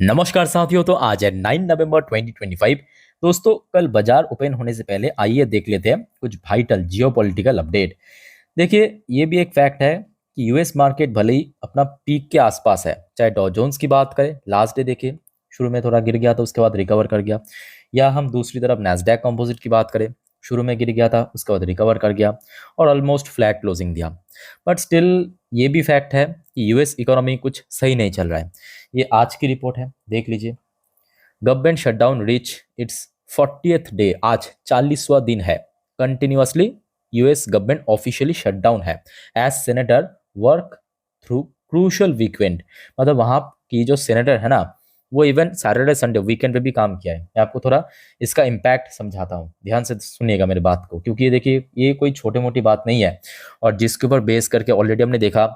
नमस्कार साथियों। तो आज है 9 नवंबर 2025। दोस्तों, कल बाजार ओपन होने से पहले आइए देख लेते हैं कुछ वाइटल जियोपॉलिटिकल अपडेट। देखिए, ये भी एक फैक्ट है कि यूएस मार्केट भले ही अपना पीक के आसपास है, चाहे डॉ जोन्स की बात करें, लास्ट डे देखिए शुरू में थोड़ा गिर गया था, उसके बाद रिकवर कर गया। या हम दूसरी तरफ नैस्डैक कंपोजिट की बात करें, शुरू में गिर गया था, उसके बाद रिकवर कर गया और ऑलमोस्ट फ्लैट क्लोजिंग दिया। बट स्टिल ये भी फैक्ट है कि यूएस इकोनॉमी कुछ सही नहीं चल रहा है। ये आज की रिपोर्ट है, देख लीजिए। Government shutdown reach its 40th day, आज 40वां दिन है continuously US government officially shutdown है as senator work through crucial weekend. मतलब वहाँ की जो सेनेटर है ना, वो इवन सैटरडे संडे वीकेंड पे भी काम किया है। मैं आपको थोड़ा इसका इम्पैक्ट समझाता हूँ, ध्यान से सुनिएगा मेरी बात को, क्योंकि ये देखिए ये कोई छोटी मोटी बात नहीं है। और जिसके ऊपर बेस करके ऑलरेडी हमने देखा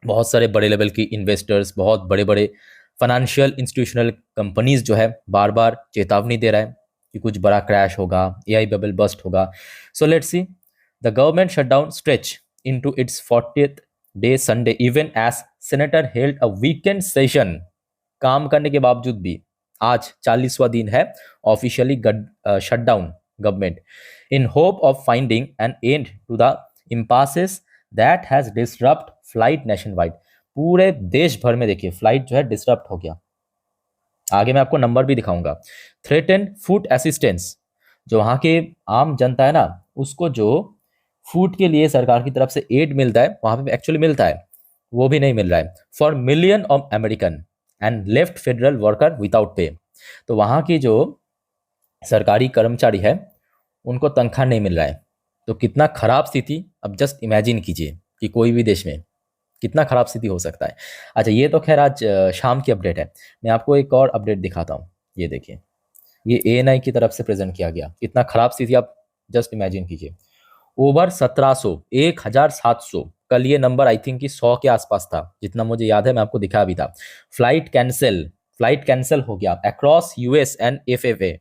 बहुत सारे बड़े लेवल की इन्वेस्टर्स, बहुत बड़े बड़े फाइनेंशियल इंस्टीट्यूशनल कंपनीज जो है बार बार चेतावनी दे रहा है कि कुछ बड़ा क्रैश होगा, एआई बबल बस्ट होगा। So let's see, the government shutdown stretch into its 40th day Sunday even as senator held a weekend session. काम करने के बावजूद भी आज 40वां दिन है officially shutdown government in hope of finding an end to the impasses that has disrupt flight nationwide. पूरे देश भर में देखिए फ्लाइट जो है डिसरप्ट हो गया। आगे मैं आपको नंबर भी दिखाऊंगा। थ्रेटन फूड असिस्टेंस, जो वहाँ के आम जनता है ना, उसको जो फूड के लिए सरकार की तरफ से एड मिलता है, वहाँ पे एक्चुअली मिलता है, वो भी नहीं मिल रहा है for million of American and left federal worker without pay. तो वहाँ की जो सरकारी कर्मचारी है उनको तनख्वाह नहीं मिल रहा है। तो कितना खराब स्थिति, अब जस्ट इमेजिन कीजिए कि कोई भी देश में कितना खराब स्थिति हो सकता है। अच्छा, ये तो खैर आज शाम की अपडेट है। मैं आपको एक और अपडेट दिखाता हूँ। ये देखिए, ये एएनआई की तरफ से प्रेजेंट किया गया, कितना खराब स्थिति आप जस्ट इमेजिन कीजिए। ओवर 1700, 1700, कल ये नंबर आई थिंक कि 100 के आसपास था, जितना मुझे याद है, मैं आपको दिखा भी था। फ्लाइट कैंसिल हो गया across US and FFA.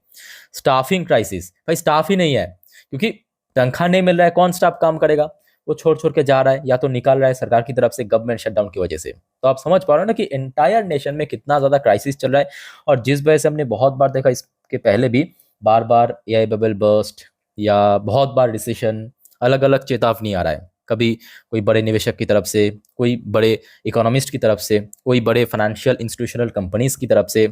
Staffing crisis, भाई स्टाफ ही नहीं है, क्योंकि तनख्वाह नहीं मिल रहा है, कौन स्टाफ काम करेगा? वो छोड़ छोड़ के जा रहा है या तो निकाल रहा है सरकार की तरफ से गवर्नमेंट शटडाउन की वजह से। तो आप समझ पा रहे हो ना कि एंटायर नेशन में कितना ज्यादा क्राइसिस चल रहा है। और जिस वजह से हमने बहुत बार देखा, इसके पहले भी बार बार एआई बबल बर्स्ट या बहुत बार रिसेशन, अलग अलग चेतावनी आ रहा है। कभी कोई बड़े निवेशक की तरफ से, कोई बड़े इकोनॉमिस्ट की तरफ से, कोई बड़े फाइनेंशियल इंस्टीट्यूशनल कंपनीज की तरफ से।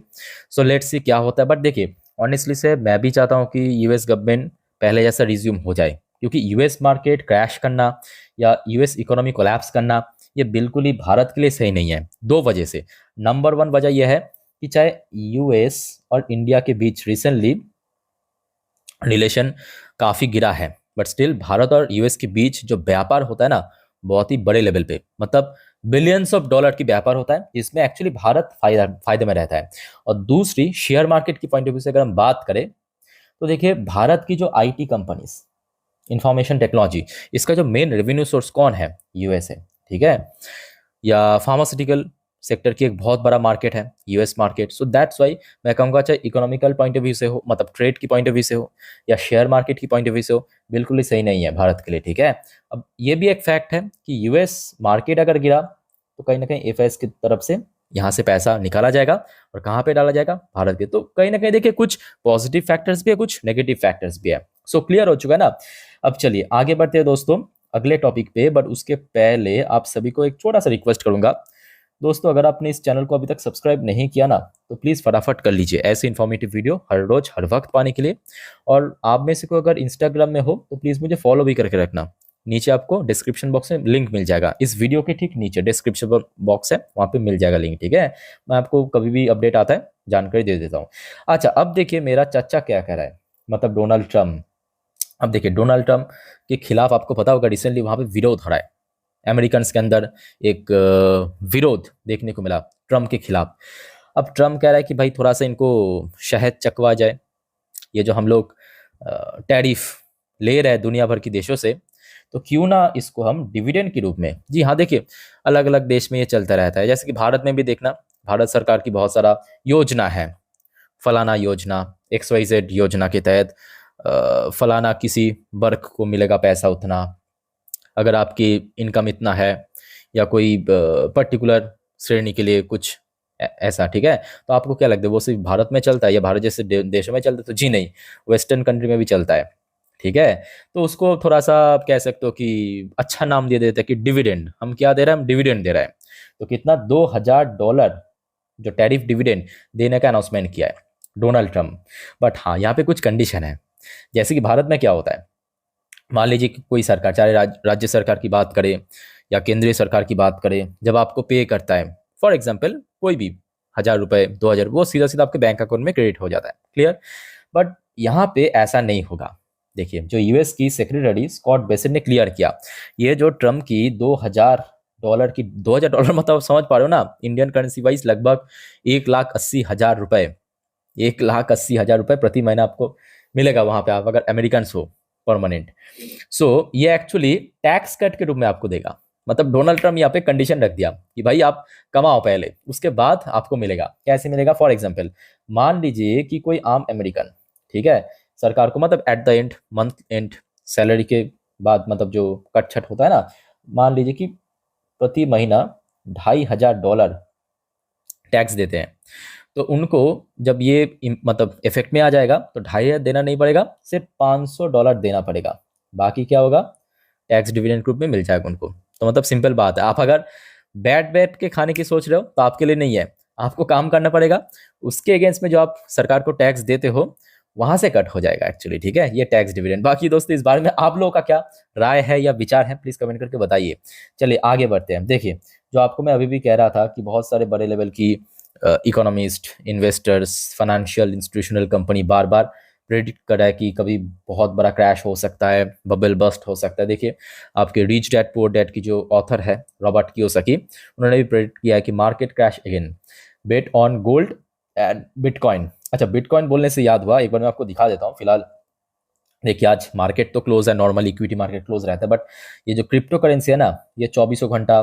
सो लेट्स सी क्या होता है। बट देखिए, ऑनेस्टली से मैं भी चाहता हूँ कि यूएस गवर्नमेंट पहले जैसा रिज्यूम हो जाए, क्योंकि यूएस मार्केट क्रैश करना या यूएस इकोनॉमी कोलैप्स करना ये बिल्कुल ही भारत के लिए सही नहीं है। दो वजह से। नंबर वन वजह यह है कि चाहे यूएस और इंडिया के बीच रिसेंटली रिलेशन काफ़ी गिरा है, बट स्टिल भारत और यूएस के बीच जो व्यापार होता है ना, बहुत ही बड़े लेवल पे, मतलब बिलियंस ऑफ डॉलर की व्यापार होता है, जिसमें एक्चुअली भारत फायदे में रहता है। और दूसरी, शेयर मार्केट की पॉइंट ऑफ व्यू से अगर हम बात करें, तो देखिए भारत की जो आईटी कंपनीज, इंफॉर्मेशन टेक्नोलॉजी, इसका जो मेन रेवेन्यू सोर्स कौन है? यूएस है, ठीक है। या फार्मास्यूटिकल सेक्टर की एक बहुत बड़ा मार्केट है US market. So that's why मैं कहूँगा, चाहे इकोनॉमिकल पॉइंट ऑफ व्यू से हो, मतलब ट्रेड की पॉइंट ऑफ व्यू से हो, या शेयर मार्केट की पॉइंट ऑफ व्यू से हो, बिल्कुल ही सही नहीं है भारत के लिए, ठीक है। अब ये भी एक फैक्ट है कि यूएस मार्केट अगर गिरा तो कहीं ना कहीं एफआईएस की तरफ से यहाँ से पैसा निकाला जाएगा और कहाँ पे डाला जाएगा? भारत के। तो कहीं ना कहीं देखिए कुछ पॉजिटिव फैक्टर्स भी है, कुछ नेगेटिव फैक्टर्स भी है। सो क्लियर हो चुका है ना। अब चलिए आगे बढ़ते हैं दोस्तों अगले टॉपिक पे। बट उसके पहले आप सभी को एक छोटा सा रिक्वेस्ट करूंगा दोस्तों, अगर आपने इस चैनल को अभी तक सब्सक्राइब नहीं किया ना, तो प्लीज़ फटाफट कर लीजिए ऐसे इन्फॉर्मेटिव वीडियो हर रोज हर वक्त पाने के लिए। और आप में से कोई अगर इंस्टाग्राम में हो तो प्लीज़ मुझे फॉलो भी करके रखना। नीचे आपको डिस्क्रिप्शन बॉक्स में लिंक मिल जाएगा, इस वीडियो के ठीक नीचे डिस्क्रिप्शन बॉक्स है, वहाँ पे मिल जाएगा लिंक, ठीक है। मैं आपको कभी भी अपडेट आता है जानकारी दे देता हूँ। अच्छा, अब देखिए मेरा चाचा क्या कह रहा है, मतलब डोनाल्ड ट्रम्प। अब देखिए डोनाल्ड ट्रम्प के खिलाफ आपको पता होगा रिसेंटली वहाँ पे विरोध हो रहा है, अमेरिकन के अंदर एक विरोध देखने को मिला ट्रम्प के खिलाफ। अब ट्रम्प कह रहा है कि भाई थोड़ा सा इनको शहद चकवा जाए, ये जो हम लोग टैरिफ ले रहे हैं दुनिया भर की देशों से, तो क्यों ना इसको हम डिविडेंड के रूप में। जी हाँ, देखिए अलग अलग देश में ये चलता रहता है, जैसे कि भारत में भी देखना, भारत सरकार की बहुत सारा योजना है। फलाना योजना, XYZ योजना के तहत फलाना किसी वर्ग को मिलेगा पैसा उतना, अगर आपकी इनकम इतना है, या कोई पर्टिकुलर श्रेणी के लिए कुछ ऐसा, ठीक है। तो आपको क्या लगता है वो सिर्फ भारत में चलता है या भारत जैसे देशों में चलता है? तो जी नहीं, वेस्टर्न कंट्री में भी चलता है, ठीक है। तो उसको थोड़ा सा आप कह सकते हो कि अच्छा नाम दे देते हैं कि डिविडेंड। हम क्या दे रहे हैं? हम डिविडेंड दे रहे हैं। तो कितना, $2000 जो टैरिफ डिविडेंड देने का अनाउंसमेंट किया है डोनाल्ड ट्रम्प। बट हाँ, यहाँ पे कुछ कंडीशन है। जैसे कि भारत में क्या होता है, मान लीजिए कि कोई सरकार, चाहे राज्य सरकार की बात करें या केंद्रीय सरकार की बात करें, जब आपको पे करता है, फॉर एग्जाम्पल कोई भी 1000 रुपये 2000, वो सीधा सीधा आपके बैंक अकाउंट में क्रेडिट हो जाता है, क्लियर। बट यहाँ पे ऐसा नहीं होगा। देखिए, जो यूएस की सेक्रेटरी स्कॉट बेसेंट ने क्लियर किया, ये जो ट्रम्प की $2000 मतलब समझ पा रहे हो ना, इंडियन करेंसी वाइज लगभग 1,80,000 रुपये, 1,80,000 रुपये प्रति महीना आपको मिलेगा वहां पे, आप अगर अमेरिकन हो परमानेंट। सो ये एक्चुअली टैक्स कट के रूप में आपको देगा। मतलब डोनाल्ड ट्रम्प यहाँ पे कंडीशन रख दिया कि भाई आप कमाओ पहले, उसके बाद आपको मिलेगा। कैसे मिलेगा? फॉर एग्जाम्पल, मान लीजिए कि कोई आम अमेरिकन, ठीक है, सरकार को मतलब at the end, month and salary के बाद, मतलब जो कट छट होता है ना, मान लीजिए कि प्रति महीना $2,500 टैक्स देते हैं। तो उनको जब ये मतलब इफेक्ट में आ जाएगा तो 2,500 देना नहीं पड़ेगा, सिर्फ $500 देना पड़ेगा। बाकी क्या होगा? टैक्स डिविडेंड ग्रुप में मिल जाएगा उनको। तो मतलब सिंपल बात है, आप अगर बैठ बैठ के खाने की सोच रहे हो तो आपके लिए नहीं है, आपको काम करना पड़ेगा। उसके अगेंस्ट में जो आप सरकार को टैक्स देते हो वहां से कट हो जाएगा एक्चुअली, ठीक है, ये टैक्स डिविडेंड। बाकी दोस्तों, इस बारे में आप लोगों का क्या राय है या विचार है, प्लीज कमेंट करके बताइए। चलिए आगे बढ़ते हैं। देखिए, जो आपको मैं अभी भी कह रहा था कि बहुत सारे बड़े लेवल की economist, investors, financial institutional company बार बार प्रेडिक्ट कर रहा है कि कभी बहुत बड़ा क्रैश हो सकता है, बबल बस्ट हो सकता है। देखिए, आपके रिच डैड पुअर डैड की जो ऑथर है रॉबर्ट कियोसाकी, उन्होंने भी प्रेडिक्ट किया है कि market crash again, bet on gold and bitcoin. अच्छा, बिटकॉइन बोलने से याद हुआ, एक बार मैं आपको दिखा देता हूँ। फिलहाल देखिए, आज मार्केट तो क्लोज है, नॉर्मल इक्विटी मार्केट क्लोज रहता है, बट ये जो क्रिप्टो करेंसी है ना, ये 24 घंटा,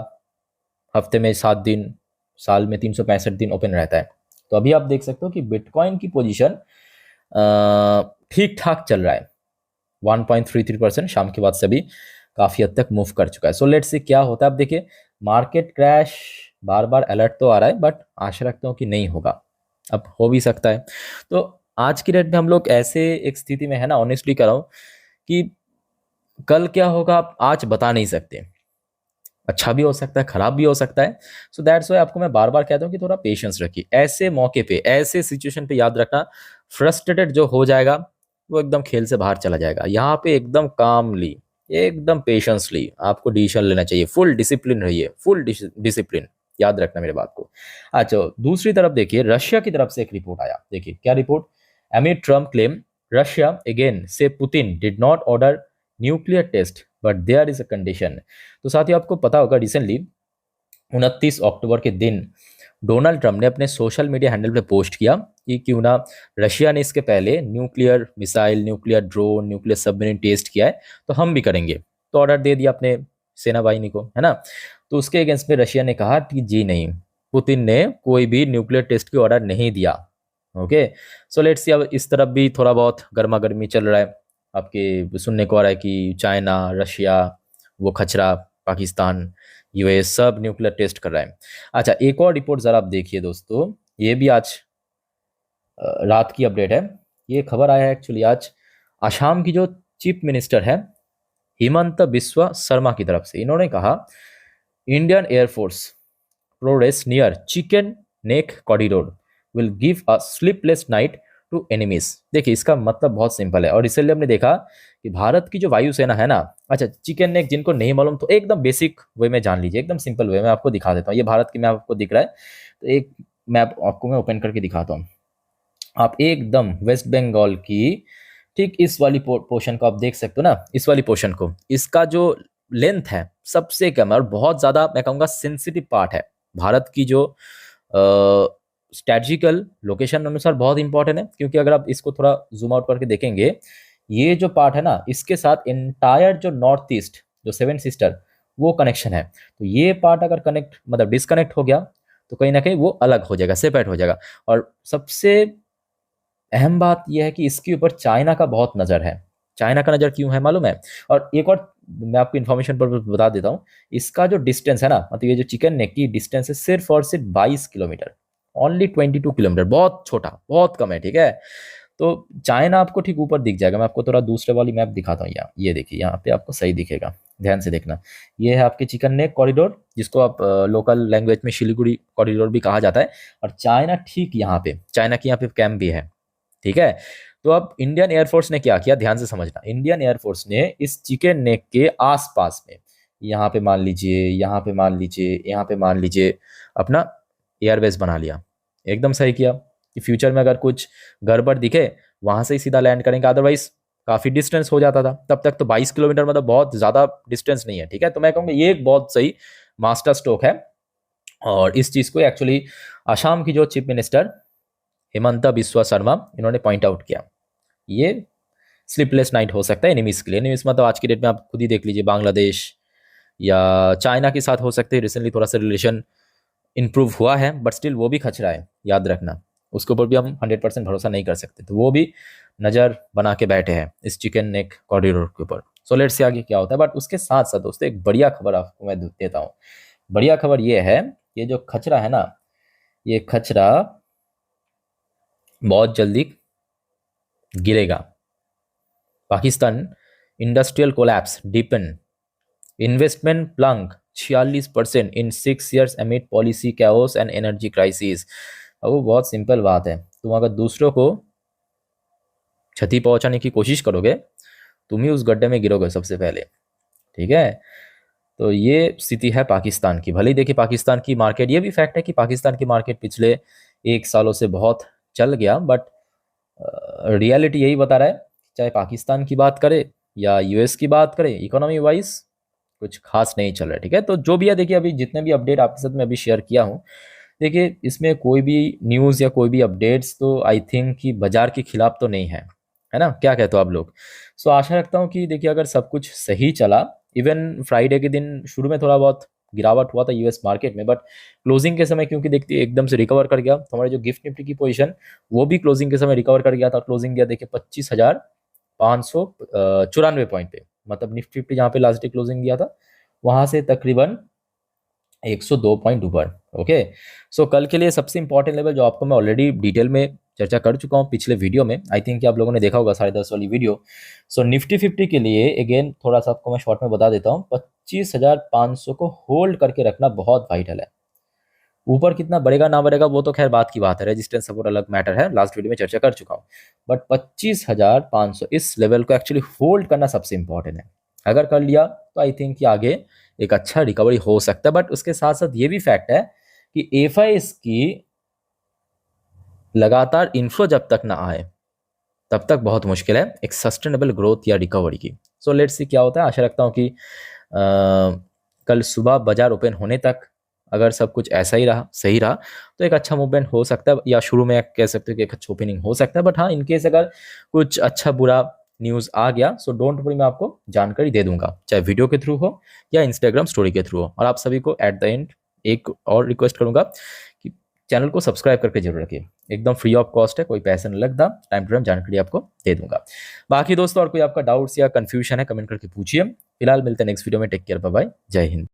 हफ्ते में 7 दिन, साल में 365 दिन ओपन रहता है। तो अभी आप देख सकते हो कि बिटकॉइन की पोजीशन ठीक ठाक चल रहा है, 1.33%। शाम के बाद से भी काफ़ी हद तक मूव कर चुका है। सो लेट्स से क्या होता है। अब देखिए, मार्केट क्रैश बार बार अलर्ट तो आ रहा है, बट आशा रखता हूँ कि नहीं होगा, अब हो भी सकता है। तो आज की डेट में हम लोग ऐसे एक स्थिति में है ना, ऑनेस्टली कर रहा हूँ कि कल क्या होगा आप आज बता नहीं सकते। अच्छा भी हो सकता है, खराब भी हो सकता है। सो दैट्स वाई आपको मैं बार बार कहता हूँ कि थोड़ा पेशेंस रखिए। ऐसे मौके पे, ऐसे सिचुएशन पे याद रखना, फ्रस्ट्रेटेड जो हो जाएगा वो एकदम खेल से बाहर चला जाएगा। यहाँ पे एकदम कामली, एकदम पेशेंसली आपको डिसीजन लेना चाहिए। फुल डिसिप्लिन रहिए, फुल डिसिप्लिन, याद रखना मेरे बात को। अच्छा, दूसरी तरफ देखिए, रशिया की तरफ से एक रिपोर्ट आया। देखिए क्या report, amid Trump claim Russia again से Putin did not order nuclear test but there is a condition. तो साथियों, आपको पता होगा रिसेंटली 29 अक्टूबर के दिन डोनाल्ड ट्रम्प ने अपने सोशल मीडिया हैंडल पे पोस्ट किया कि क्यों ना रशिया ने इसके पहले nuclear missile, nuclear drone, nuclear submarine test किया है, तो हम भी करेंगे। तो ऑर्डर दे दिया अपने सेना बाहिनी को, है ना। तो उसके अगेंस्ट में रशिया ने कहा कि जी नहीं, पुतिन ने कोई भी न्यूक्लियर टेस्ट की ऑर्डर नहीं दिया। ओके, सो लेट्स सी, अब इस तरफ भी थोड़ा बहुत गर्मा गर्मी चल रहा है। आपके सुनने को आ रहा है कि चाइना, रशिया, वो खचरा पाकिस्तान, यूएस सब न्यूक्लियर टेस्ट कर रहा है। अच्छा, एक और रिपोर्ट जरा आप देखिए दोस्तों, ये भी आज रात की अपडेट है। ये खबर आया है एक्चुअली आज आसाम की जो चीफ मिनिस्टर है हिमंत बिस्वा शर्मा की तरफ से। इन्होंने कहा Indian air force progress near chicken neck corridor will give a sleepless night to enemies. देखिए, इसका मतलब बहुत सिंपल है, और इसलिए हमने देखा कि भारत की जो वायुसेना है ना, अच्छा चिकन नेक जिनको नहीं मालूम तो एकदम बेसिक वे में जान लीजिए, एकदम सिंपल वे में आपको दिखा देता हूँ। ये भारत की मैप आपको दिख रहा है, तो एक मैप आपको मैं ओपन करके दिखाता हूँ। आप एकदम वेस्ट बंगाल की ठीक इस वाली पोर्शन को आप देख सकते हो ना, इस वाली पोर्शन को, इसका जो लेंथ है सबसे कम है और बहुत ज़्यादा मैं कहूँगा सेंसिटिव पार्ट है। भारत की जो स्ट्रेटजिकल लोकेशन अनुसार बहुत इंपॉर्टेंट है, क्योंकि अगर आप इसको थोड़ा जूम आउट करके देखेंगे, ये जो पार्ट है ना, इसके साथ इंटायर जो नॉर्थ ईस्ट जो सेवन सिस्टर वो कनेक्शन है। तो ये पार्ट अगर कनेक्ट मतलब डिस्कनेक्ट हो गया तो कहीं ना कहीं वो अलग हो जाएगा, सेपरेट हो जाएगा। और सबसे अहम बात यह है कि इसके ऊपर चाइना का बहुत नज़र है। चाइना का नज़र क्यों है मालूम है? और एक और मैं आपको इन्फॉर्मेशन पर बता देता हूँ, इसका जो डिस्टेंस है ना, मतलब ये जो चिकन नेक की डिस्टेंस है सिर्फ और सिर्फ 22 किलोमीटर। ओनली 22 किलोमीटर, बहुत छोटा, बहुत कम है, ठीक है। तो चाइना आपको ठीक ऊपर दिख जाएगा। मैं आपको थोड़ा दूसरे वाली मैप दिखाता हूँ। यहाँ ये देखिए, यहाँ पे आपको सही दिखेगा, ध्यान से देखना। ये है आपके चिकन नेक कॉरिडोर, जिसको आप लोकल लैंग्वेज में शिलीगुड़ी कॉरिडोर भी कहा जाता है। और चाइना ठीक यहाँ पे, चाइना की यहाँ पे कैंप भी है, ठीक है। तो अब इंडियन एयरफोर्स ने क्या किया, ध्यान से समझना। इंडियन एयरफोर्स ने इस चिकन नेक के आसपास में, यहाँ पे मान लीजिए, यहाँ पे मान लीजिए, यहाँ पे मान लीजिए, अपना एयरबेस बना लिया। एकदम सही किया कि फ्यूचर में अगर कुछ गड़बड़ दिखे वहां से ही सीधा लैंड करेंगे, अदरवाइज काफी डिस्टेंस हो जाता था। तब तक तो 22 किलोमीटर मतलब बहुत ज्यादा डिस्टेंस नहीं है, ठीक है। तो मैं कहूँगा ये एक बहुत सही मास्टर स्ट्रोक है। और इस चीज को एक्चुअली असम की जो चीफ मिनिस्टर हिमंता बिस्वा शर्मा, इन्होंने पॉइंट आउट किया। ये स्लीपलेस नाइट हो सकता है एनिमीज के लिए। एनिमीज मतलब आज की डेट में आप खुद ही देख लीजिए, बांग्लादेश या चाइना के साथ हो सकते हैं। रिसेंटली थोड़ा सा रिलेशन इंप्रूव हुआ है, बट स्टिल वो भी खतरा है, याद रखना। उसके ऊपर भी हम 100% भरोसा नहीं कर सकते। तो वो भी नज़र बना के बैठे हैं इस चिकन नेक कॉरिडोर के ऊपर। सो लेट्स से आगे क्या होता है। बट उसके साथ साथ दोस्तों एक बढ़िया खबर आपको मैं देता हूँ। बढ़िया खबर ये है, ये जो खचरा है ना, ये खचरा बहुत जल्दी गिरेगा। Pakistan industrial collapse deepen, investment plunge 46% in 6 years एमिड policy chaos and energy crisis. अब वो बहुत सिंपल बात है, तुम अगर दूसरों को क्षति पहुंचाने की कोशिश करोगे, तुम ही उस गड्ढे में गिरोगे सबसे पहले, ठीक है। तो ये स्थिति है पाकिस्तान की। भले ही देखिए पाकिस्तान की मार्केट, ये भी फैक्ट है कि पाकिस्तान की मार्केट पिछले 1 सालों से बहुत चल गया, बट रियलिटी यही बता रहा है, चाहे पाकिस्तान की बात करे या यूएस की बात करें, इकोनॉमी वाइज कुछ खास नहीं चल रहा है, ठीक है। तो जो भी है देखिए, अभी जितने भी अपडेट आपके साथ में अभी शेयर किया हूँ, देखिए इसमें कोई भी न्यूज़ या कोई भी अपडेट्स तो आई थिंक कि बाजार के खिलाफ तो नहीं है ना। क्या कहते हो आप लोग? सो आशा रखता हूँ कि देखिए अगर सब कुछ सही चला, इवन फ्राइडे के दिन शुरू में थोड़ा बहुत गिरावट हुआ था यूएस मार्केट में, बट क्लोजिंग के समय क्योंकि देखते एकदम से रिकवर कर गया। तो हमारे जो गिफ्ट निफ्टी की पोजीशन, वो भी क्लोजिंग के समय रिकवर कर गया था। क्लोजिंग गया देखिए 25,594 पॉइंट पे, मतलब निफ्टी 50 जहाँ पे लास्ट डे क्लोजिंग दिया था, वहां से तकरीबन 102 पॉइंट ऊपर। ओके, सो कल के लिए सबसे इंपॉर्टेंट लेवल जो आपको मैं ऑलरेडी डिटेल में चर्चा कर चुका हूँ पिछले वीडियो में, आई थिंक कि आप लोगों ने देखा होगा 10:30 वाली वीडियो। सो निफ्टी 50 के लिए अगेन थोड़ा सा आपको मैं शॉर्ट में बता देता हूँ, 25,500 को होल्ड करके रखना बहुत वाइटल है। ऊपर कितना बढ़ेगा ना बढ़ेगा वो तो खैर बात की बात है, रेजिस्टेंस सपोर्ट अलग मैटर है, लास्ट वीडियो में चर्चा कर चुका हूँ। बट 25,500 इस लेवल को एक्चुअली होल्ड करना सबसे इंपॉर्टेंट है। अगर कर लिया तो आई थिंक कि आगे एक अच्छा रिकवरी हो सकता है। बट उसके साथ साथ ये भी फैक्ट है कि एफआईएस की लगातार इन्फ्लो जब तक ना आए तब तक बहुत मुश्किल है एक सस्टेनेबल ग्रोथ या रिकवरी की। सो लेट्स सी क्या होता है। आशा रखता हूँ कि कल सुबह बाजार ओपन होने तक अगर सब कुछ ऐसा ही रहा, सही रहा, तो एक अच्छा मूवमेंट हो सकता है, या शुरू में कह सकते हो कि एक अच्छा ओपनिंग हो सकता है। बट हाँ, इनकेस अगर कुछ अच्छा बुरा न्यूज़ आ गया, सो डोंट वरी, मैं आपको जानकारी दे दूंगा, चाहे वीडियो के थ्रू हो या इंस्टाग्राम स्टोरी के थ्रू हो। और आप सभी को एट द एंड एक और रिक्वेस्ट करूंगा कि चैनल को सब्सक्राइब करके जरूर रखिए, एकदम फ्री ऑफ कॉस्ट है, कोई पैसा नहीं लगता, टाइम टू टाइम जानकारी आपको दे दूंगा। बाकी दोस्तों और कोई आपका डाउट्स या कंफ्यूजन है कमेंट करके पूछिए। फिलहाल मिलते हैं नेक्स्ट वीडियो में, टेक केयर, बाय बाय, जय हिंद।